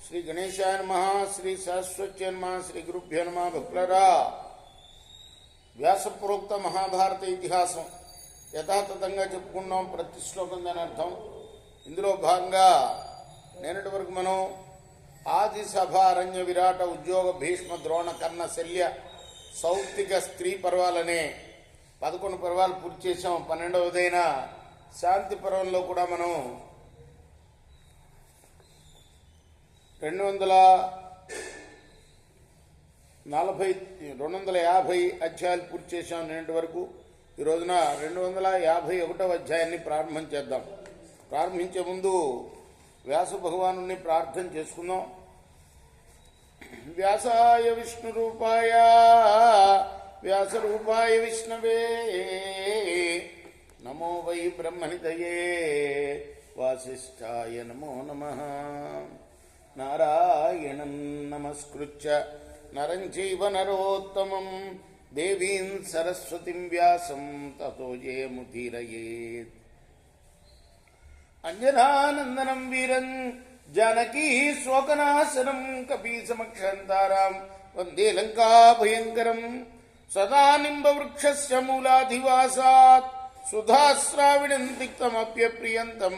శ్రీ గణేశాయ నమః. శ్రీ సరస్వత్యై నమః. శ్రీ గురుభ్యో నమః. భక్తులరా, వ్యాసపూర్వక్త మహాభారత ఇతిహాసం యథాతథంగా చెప్పుకున్నాం. ప్రతి శ్లోకం దాని అర్థం. ఇందులో భాగంగా నేనటి వరకు మనం ఆది సభ అరణ్య విరాట ఉద్యోగ భీష్మ ద్రోణ కర్ణ శల్య సౌప్తిక స్త్రీ పర్వాలనే 11 పర్వాలు పూర్తి చేసాం. 12వదైన శాంతి పర్వంలో కూడా మనం 250 అధ్యాయాలు పూర్తి చేశాం నిన్నటి వరకు. ఈ రోజున 251వ అధ్యాయాన్ని ప్రారంభం చేద్దాం. ప్రారంభించే ముందు వ్యాస భగవాను ప్రార్థన చేసుకుందాం. వ్యాసాయ విష్ణు రూపాయ వ్యాస రూపాయ విష్ణవే నమో వై బ్రహ్మనిధయే వాసిష్ఠాయ నమో నమః. నారాయణం నమస్కృత్య నరం చైవ నరోత్తమం దేవీం సరస్వతిం వ్యాసం తతో జయముదీరయేత్. అంజనానందనం వీరం జానకీ శోకనాశనం కపీసమక్షంతారాం వందే లంకా భయంకరం. సదా నింబవృక్షస్య మూలాధివాసాత్ సుధాశ్రావిణం తిక్తమప్యప్రియంతం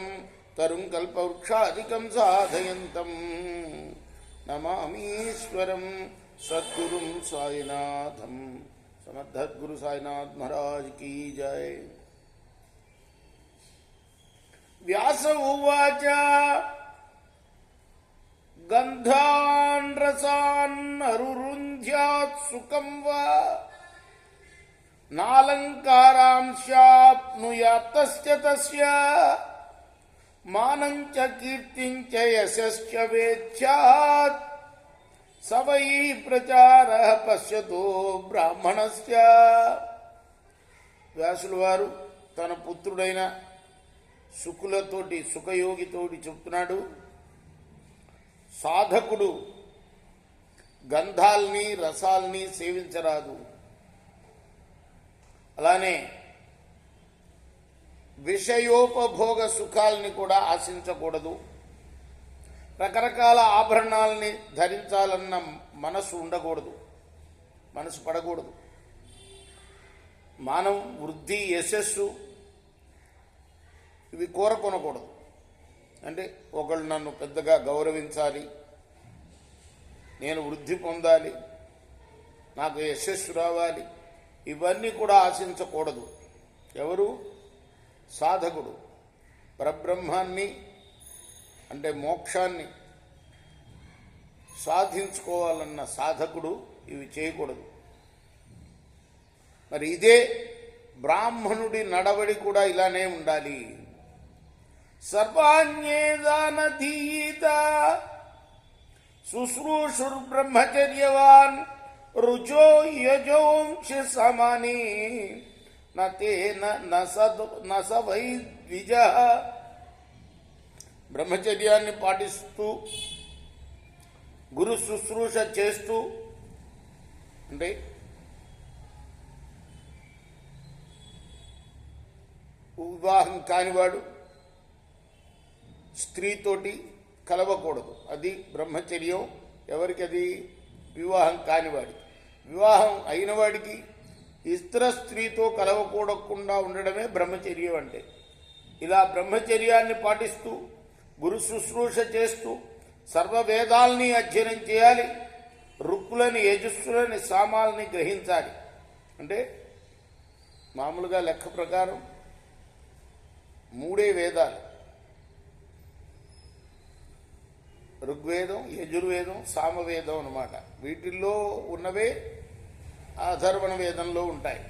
తరుం కల్పవృక్షాదికం సాధయంతం. నమామీశ్వరం సద్గురుం సాయినాథం. సమర్థద్గురు సాయినాథ్ మహారాజ్ కీ జై. వ్యాస ఉవాచ గంధాన్ రసాన్ అరురుంధ్యాత్ సుఖం వా నాలంకారాంశాప్నుయాత్తస్య తస్య మానం చ కీర్తిం చ యశశ్చ వేచ్ఛాత్ స వై ప్రచారః పశ్యతో బ్రాహ్మణస్య. వ్యాసుల వారు తన పుత్రుడైన శుకులతోటి సుఖయోగితోటి చెప్తున్నాడు. సాధకుడు గంధాల్ని రసాల్ని సేవించరాదు. అలానే విషయోపభోగ సుఖాలని కూడా ఆశించకూడదు. రకరకాల ఆభరణాలని ధరించాలన్న మనసు ఉండకూడదు, మనసు పడకూడదు. మానవ వృద్ధి యశస్సు ఇవి కోరకొనకూడదు. అంటే ఒకళ్ళు నన్ను పెద్దగా గౌరవించాలి, నేను వృద్ధి పొందాలి, నాకు యశస్సు రావాలి, ఇవన్నీ కూడా ఆశించకూడదు. ఎవరు? సాధకుడు. పరబ్రహ్మాన్ని అంటే మోక్షాన్ని సాధించుకోవాలన్న సాధకుడు ఇవి చేయకూడదు. మరి ఇదే బ్రాహ్మణుడి నడవడి కూడా ఇలానే ఉండాలి. సర్వాణ్యేదానధీత శుశ్రూషుర్బ్రహ్మచర్యవాన్ రుచో యజోంశ సమాని నేన నస వై ద్విజ. బ్రహ్మచర్యాన్ని పాటిస్తూ గురు శుశ్రూష చేస్తూ, అంటే వివాహం కానివాడు స్త్రీతోటి కలవకూడదు. అది బ్రహ్మచర్యం. ఎవరికి అది? వివాహం కానివాడికి. వివాహం అయినవాడికి ఇతర స్త్రీతో కలవకూడకుండా ఉండడమే బ్రహ్మచర్యం అంటే. ఇలా బ్రహ్మచర్యాన్ని పాటిస్తూ గురు శుశ్రూష చేస్తూ సర్వవేదాల్ని అధ్యయనం చేయాలి. రుక్కులని, యజస్సులని, సామాలని గ్రహించాలి. అంటే మామూలుగా లెక్క ప్రకారం 3 వేదాలు: ఋగ్వేదం, యజుర్వేదం, సామవేదం అన్నమాట. వీటిల్లో ఉన్నవే అథర్వణ వేదంలో ఉంటాయి.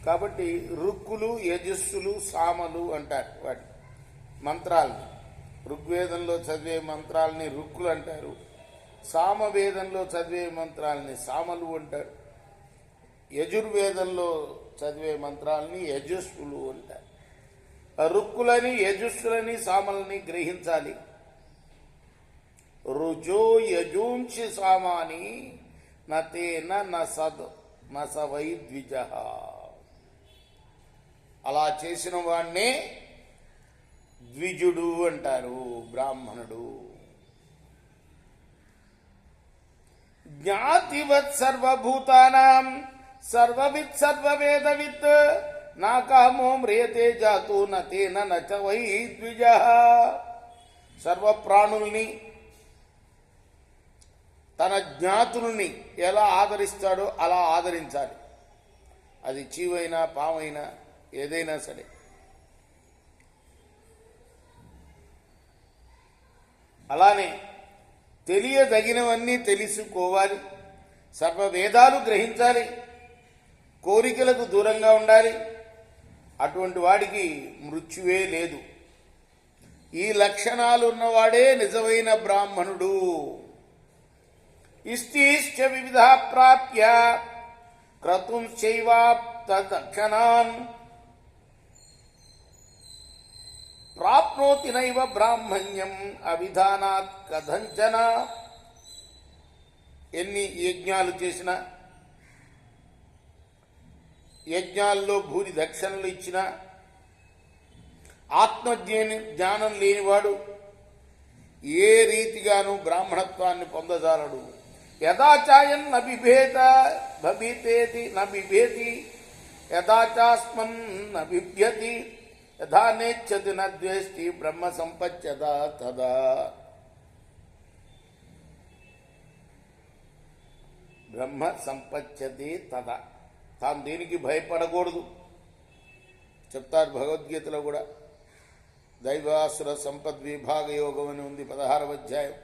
కాబట్టి రుక్కులు, యజస్సులు, సామలు అంటారు వాటి మంత్రాలని. ఋగ్వేదంలో చదివే మంత్రాలని రుక్కులు అంటారు. సామవేదంలో చదివే మంత్రాలని సామలు అంటారు. యజుర్వేదంలో చదివే మంత్రాలని యజస్సులు అంటారు. రుక్కులని, యజస్సులని, సామలని గ్రహించాలి. రుజో యజూంషి సామాని నతేన నస వై ద్విజ. అలా చేసిన వాణ్ణే ద్విజుడు అంటారు బ్రాహ్మణుడు. జ్ఞాతివత్ సర్వభూతానాం సర్వవిత్ సర్వవేదవిత్ నా కామో మ్రియతే జాతు నతేన నచ వై ద్విజః. సర్వప్రాణుల్ని తన జ్ఞాతుల్ని ఎలా ఆదరిస్తాడో అలా ఆదరించాలి. అది చీవైనా పామైనా ఏదైనా సరే. అలానే తెలియదగినవన్నీ తెలుసుకోవాలి, సర్వవేదాలు గ్రహించాలి, కోరికలకు దూరంగా ఉండాలి. అటువంటి వాడికి మృత్యువే లేదు. ఈ లక్షణాలు ఉన్నవాడే నిజమైన బ్రాహ్మణుడు. ఇష్టిశ్చ వివిధ ప్రాప్య క్రతుంశ్చైవాప్తదక్షణాన్ ప్రాప్నోతి నైవ బ్రాహ్మణ్యం అవిధానాత్ కథంచన. ఎన్ని యజ్ఞాలు చేసినా, యజ్ఞాల్లో భూరి దక్షిణలు ఇచ్చినా జ్ఞానం లేనివాడు ఏ రీతిగానూ బ్రాహ్మణత్వాన్ని పొందజాలడు. యథాచాయన్ నబిభేత భబితేతి నబిభేతి యథాచాస్మన్ నబిభ్యతి యథా నేచ్చతి నద్వేష్టి బ్రహ్మ సంపత్యత తదా. బ్రహ్మ సంపత్యతే తదా. తాను దేనికి భయపడకూడదు చెప్తారు భగవద్గీతలో కూడా. దైవాసుర సంపద్విభాగ యోగం అని ఉంది 16వ అధ్యాయం.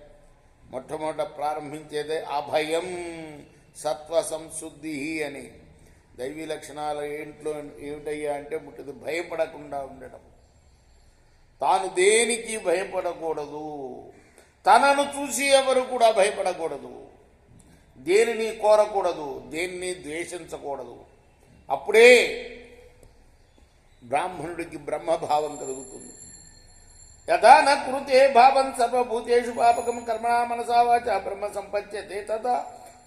మొట్టమొదట ప్రారంభించేదే అభయం సత్వ సంశుద్ధి అని. దైవీ లక్షణాలు ఏమిటయ్యా అంటే ముట్టదు భయపడకుండా ఉండడం. తాను దేనికి భయపడకూడదు, తనను చూసి ఎవరు కూడా భయపడకూడదు, దేనిని కోరకూడదు, దేన్ని ద్వేషించకూడదు. అప్పుడే బ్రాహ్మణుడికి బ్రహ్మభావం కలుగుతుంది. యథా న కృతే భావం సర్వభూతేషు పాపకం కర్మణా మనసా వాచ బ్రహ్మ సంపత్యతే తదా.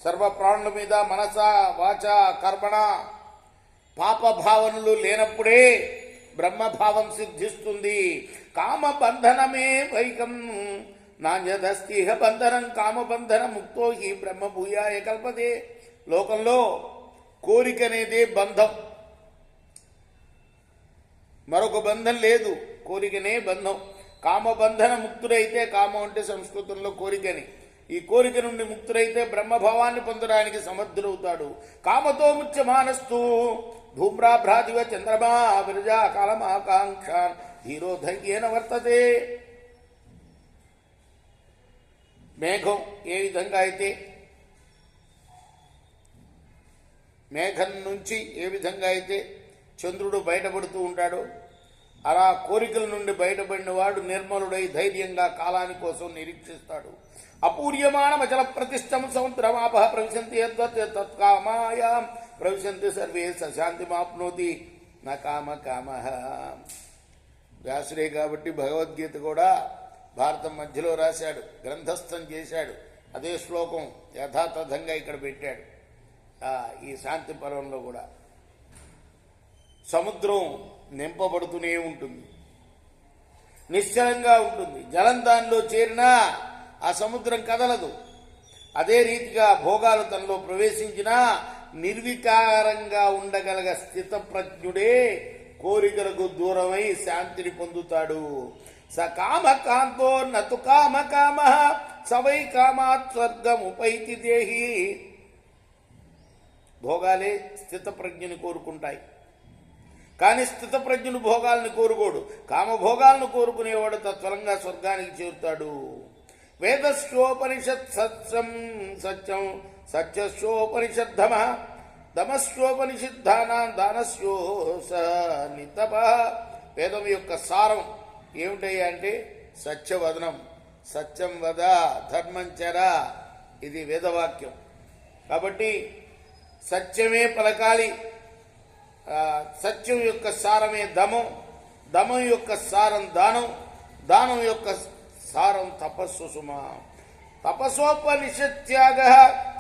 సర్వప్రాణుల మీద మనసా వాచ కర్మణ పాపభావనలు లేనప్పుడే బ్రహ్మభావం సిద్ధిస్తుంది. కామబంధనమే వైకం నాణ్యదస్తిహ బంధనం కామబంధన ముక్తో హి బ్రహ్మభూయాయ కల్పతే. లోకంలో కోరిక అనేదే బంధం, మరొక బంధం లేదు, కోరికనే బంధం. కామబంధన ముక్తుడైతే, కామం అంటే సంస్కృతంలో కోరికని, ఈ కోరిక నుండి ముక్తుడైతే బ్రహ్మభావాన్ని పొందడానికి సమర్థుడవుతాడు. కామతో ముచ్యమానస్తు ధూమ్రాభ్రాతివ చంద్రమా విరజా కాలమాకాంక్షాన్ ధీరో ధైర్యేన వర్తతే. మేఘం ఏ విధంగా అయితే, మేఘం నుంచి ఏ విధంగా అయితే చంద్రుడు బయటపడుతూ ఉంటాడో అలా కోరికల నుండి బయటపడిన వాడు నిర్మలుడై ధైర్యంగా కాలాని కోసం నిరీక్షిస్తాడు. అపూర్యమాణమచల ప్రతిష్టం సముద్రమాప ప్రవిశంతి తత్కామాయాం ప్రవిశంతి సర్వే సశాంతిమాప్నోతి నా కామ కామ. వ్యాసుడే కాబట్టి భగవద్గీత కూడా భారతం మధ్యలో రాశాడు, గ్రంథస్థం చేశాడు. అదే శ్లోకం యథాతథంగా ఇక్కడ పెట్టాడు. ఈ శాంతి పర్వంలో కూడా సముద్రం నింపబడుతూనే ఉంటుంది, నిశ్చలంగా ఉంటుంది. జలం దానిలో చేరినా ఆ సముద్రం కదలదు. అదే రీతిగా భోగాలు తనలో ప్రవేశించినా నిర్వికారంగా ఉండగలగ స్థితప్రజ్ఞుడే కోరికలకు దూరమై శాంతిని పొందుతాడు. స కామకాంతో నతు కామకామ సవై కామాత్ స్వర్గముపైతి దేహి. భోగాలే స్థితప్రజ్ఞని కోరుకుంటాయి, కానీ స్థితప్రజ్ఞుడు భోగాలను కోరుకోడు. కామభోగాలను కోరుకునేవాడు తత్వరంగా స్వర్గానికి చేరుతాడు. వేదస్యోపనిషత్ సత్యం సత్యం సత్యస్యోపనిషద్ధమ దమస్యోపనిషద్ధానా దానస్యో స నితప. వేదం యొక్క సారం ఏమిటయ్యా అంటే సత్యవదనం, సత్యం వద ధర్మం చర, ఇది వేదవాక్యం. కాబట్టి సత్యమే పలకాలి. సత్యం యొక్క సారమే దమం, దమం యొక్క సారం దానం, దానం యొక్క సారం తపస్సు సుమా. తపస్సోపనిషత్ త్యాగ,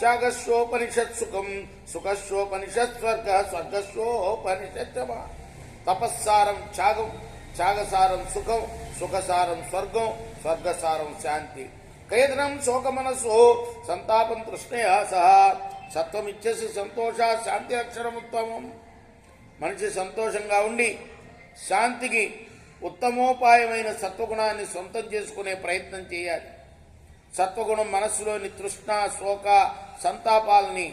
త్యాగస్యోపనిషత్ సుఖం, సుఖస్యోపనిషత్ స్వర్గ, స్వర్గస్యోపనిషత్. తపస్సారం త్యాగం, త్యాగసారం సుఖం, సుఖసారం స్వర్గం, స్వర్గసారం శాంతి. కైదనం శోకమనస్సు సంతాపం తృష్ణయా సహా. సత్వం ఇచ్చేసి సంతోష శాంతి అక్షరం ఉత్తమం. మనిషి సంతోషంగా ఉండి శాంతికి ఉత్తమోపాయమైన సత్వగుణాన్ని సొంతం చేసుకునే ప్రయత్నం చేయాలి. సత్వగుణం మనస్సులోని తృష్ణ, శోక, సంతాపాలని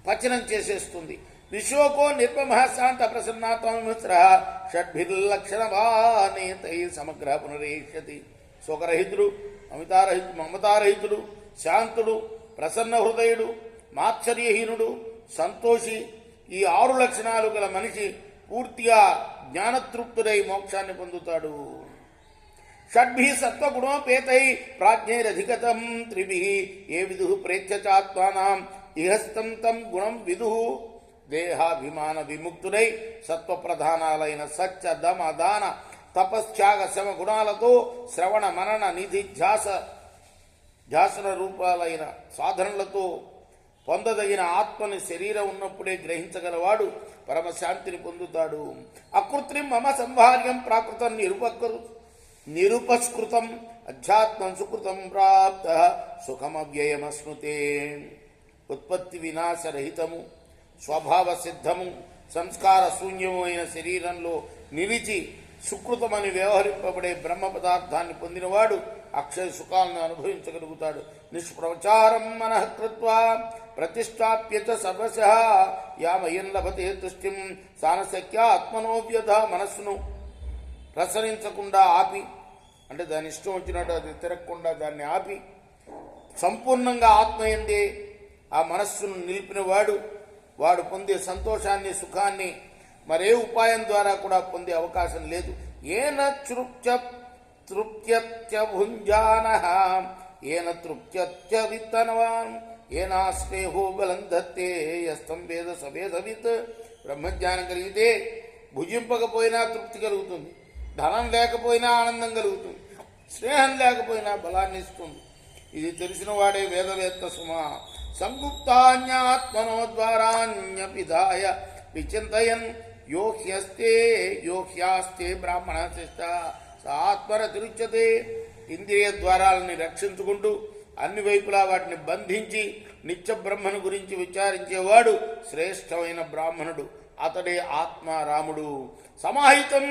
పచనం చేసేస్తుంది. విశోకో నిర్మమ శాంత ప్రసన్నాత్మమిత్ర షడ్భిర్లక్షణవానేతై సమగ్ర పునరేష్యతి. శోకరహితుడు, మమతారహితుడు, శాంతుడు, ప్రసన్న హృదయుడు, మాత్సర్యహీనుడు, సంతోషి, ఈ 6 లక్షణాలు గల మనిషి పూర్తిగా జ్ఞానతృప్తుడై మోక్షాన్ని పొందుతాడు. షడ్భి సత్వగుణోపేతై ప్రాజ్ఞైరధిగతం త్రిభి ఏ విదు ప్రేత్యచాత్మానాం ఇహస్తం తం గుణం విదు. దేహాభిమాన విముక్తుడై సత్వప్రధానాలైన సత్య, దమ, దాన, తపశ్చాగ, శమ గుణాలతో శ్రవణ, మనన, నిధి, ధ్యాసన రూపాలైన సాధనలతో పొందదగిన ఆత్మని శరీరం ఉన్నప్పుడే గ్రహించగలవాడు పరమశాంతిని పొందుతాడు. అకృత్రిం మమ సంభార్యం ప్రాకృతం నిరుపస్కృతం అధ్యాత్మం సుకృతం ప్రాప్త సుఖమవ్యయమశ్నుతే. ఉత్పత్తి వినాశరహితము, స్వభావ సిద్ధము, సంస్కార శూన్యము అయిన శరీరంలో నిలిచి సుకృతమని వ్యవహరింపబడే బ్రహ్మ పదార్థాన్ని పొందినవాడు అక్షయ సుఖాలను అనుభవించగలుగుతాడు. నిష్ప్రచారం మనః కృత్వా ప్రతిష్టాప్యత సర్వశః యామయం లభతే తుష్టిం సానశక్య ఆత్మనోవ్యధ. మనస్సును ప్రసరించకుండా ఆపి, అంటే దాని ఇష్టం వచ్చినట్టు అది తిరగకుండా దాన్ని ఆపి సంపూర్ణంగా ఆత్మయందే ఆ మనస్సును నిలిపిన వాడు పొందే సంతోషాన్ని, సుఖాన్ని మరే ఉపాయం ద్వారా కూడా పొందే అవకాశం లేదు. ఏన తృప్త్యభుంజానః ఏన తృప్త్య విత్తనవాన్ ఏనాస్నేహో బలం దత్తే యస్తం వేద సవేదవిత్. బ్రహ్మజ్ఞానం కలిగితే భుజింపకపోయినా తృప్తి కలుగుతుంది, ధనం లేకపోయినా ఆనందం కలుగుతుంది, స్నేహం లేకపోయినా బలాన్ని ఇస్తుంది. ఇది తెలిసిన వాడే వేదవేత్త సుమా. సంగుప్తాన్యాత్మనో ద్వారాన్యపిధాయ విచింతయన్ యోహ్యాస్తే బ్రాహ్మణ శిష్ట ఆత్మరతిరుచ్యతే. ఇంద్రియ ద్వారాలని రక్షించుకుంటూ అన్ని వైపులా వాటిని బంధించి నిత్య బ్రహ్మను గురించి విచారించేవాడు శ్రేష్టమైన బ్రాహ్మణుడు. అతడే ఆత్మారాముడు. సమాహితం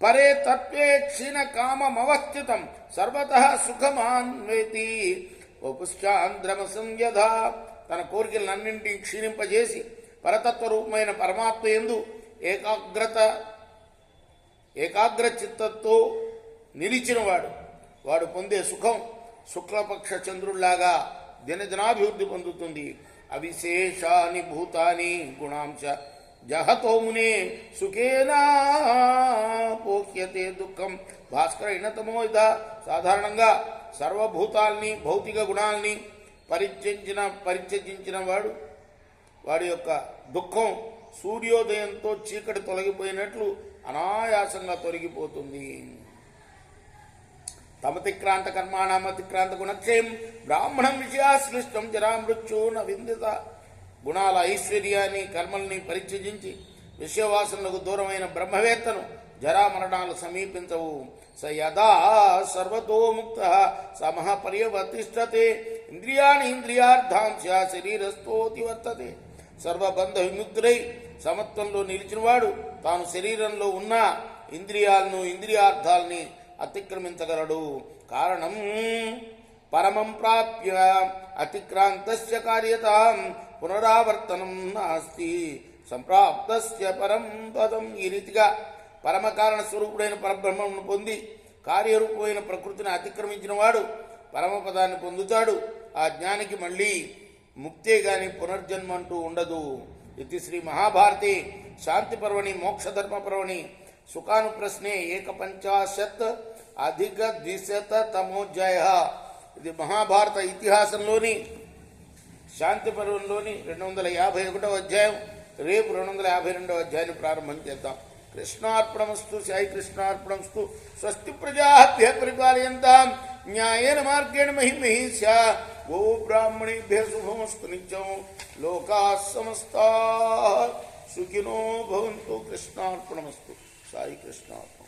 పరే తత్వే క్షీణ కామమవస్థితం సర్వతః సుఖమాన్వేతి. ఉపశ్చాంద్రమ సంయధ. తన కోరికలన్నింటినీ క్షీణింపజేసి పరతత్వ రూపమైన పరమాత్మ యందు ఏకాగ్ర చిత్తతో నిలిచినవాడు. వాడు పొందే సుఖం శుక్లపక్ష చంద్రుల్లాగా దినదినాభివృద్ధి పొందుతుంది. అవిశేషాని భూతాని గుణాంశ జహతో మునే సుఖేనా పోహ్యతే దుఃఖం భాస్కరైనతమో ఇద. సాధారణంగా సర్వభూతాల్ని, భౌతిక గుణాల్ని పరిత్యజించిన వాడి యొక్క దుఃఖం సూర్యోదయంతో చీకటి తొలగిపోయినట్లు అనాయాసంగా తొలగిపోతుంది. తమతిక్రాంత కర్మాణమతిక్రాంత గుణక్షయం బ్రాహ్మణం విషయాశ్లిష్టం జరామృత్యు న విందిత. గుణాల ఐశ్వర్యాన్ని, కర్మల్ని పరిత్యజించి విషయవాసనలకు దూరమైన బ్రహ్మవేత్తను జరామరణాలు సమీపించవు. స యదా సర్వతో ముక్త సమః పర్యవతిష్టతే ఇంద్రియాణి ఇంద్రియార్థాంశ శరీరస్థోతి వర్తతే. సర్వబంధ విముక్తుడై సమత్వంలో నిలిచినవాడు తాను శరీరంలో ఉన్న ఇంద్రియాలను, ఇంద్రియార్థాలని అతిక్రమించగలడు. కారణం పరమం ప్రాప్య అతిక్రాంతస్య కార్యతాం పునరావర్తనం నాస్తి సంప్రాప్తస్య పరం పదం. ఈ రీతిగా పరమకారణ స్వరూపుడైన పరబ్రహ్మను పొంది కార్యరూపమైన ప్రకృతిని అతిక్రమించిన వాడు పరమపదాన్ని పొందుతాడు. ఆ జ్ఞానికి మళ్ళీ ముక్తే గాని పునర్జన్మ అంటూ ఉండదు. ఇది శ్రీ మహాభారతి శాంతి పర్వణి మోక్షధర్మ పర్వణి సుఖానుప్రశ్నే 150 ఇది మహాభారత ఇతిహాసంలోని శాంతి పర్వంలోని 251వ అధ్యాయం. రేపు 252వ అధ్యాయాన్ని ప్రారంభం చేద్దాం. కృష్ణార్పణమస్తు. సాయి కృష్ణార్పణమస్తు. స్వస్తి ప్రజాభ్య పరిపాలయంతాం న్యాయేన మార్గేణ మహిమహీస్యా. గో బ్రాహ్మణేభ్య శుభమస్తు నిత్యం. లోకాః సమస్తాః సుఖినో భవంతు. కృష్ణార్పణమస్తు. సాయి కృష్ణార్పణం.